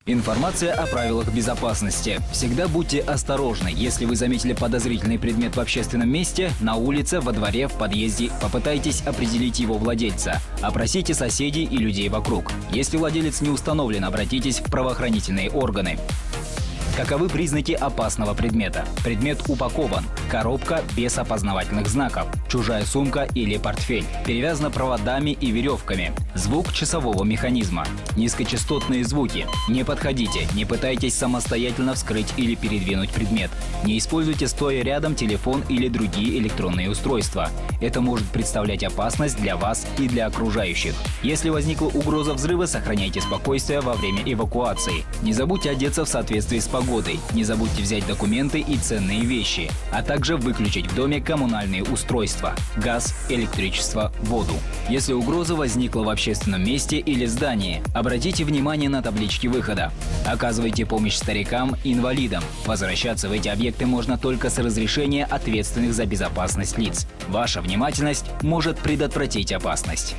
Информация о правилах безопасности. Всегда будьте осторожны. Если вы заметили подозрительный предмет в общественном месте, на улице, во дворе, в подъезде, попытайтесь определить его владельца. Опросите соседей и людей вокруг. Если владелец не установлен, обратитесь в правоохранительные органы. Каковы признаки опасного предмета? Предмет упакован. Коробка без опознавательных знаков. Чужая сумка или портфель. Перевязана проводами и веревками. Звук часового механизма. Низкочастотные звуки. Не подходите, не пытайтесь самостоятельно вскрыть или передвинуть предмет. Не используйте стоя рядом телефон или другие электронные устройства. Это может представлять опасность для вас и для окружающих. Если возникла угроза взрыва, сохраняйте спокойствие во время эвакуации. Не забудьте одеться в соответствии с погодой. Не забудьте взять документы и ценные вещи, а также выключить в доме коммунальные устройства – газ, электричество, воду. Если угроза возникла в общественном месте или здании, обратите внимание на таблички выхода. Оказывайте помощь старикам и инвалидам. Возвращаться в эти объекты можно только с разрешения ответственных за безопасность лиц. Ваша внимательность может предотвратить опасность.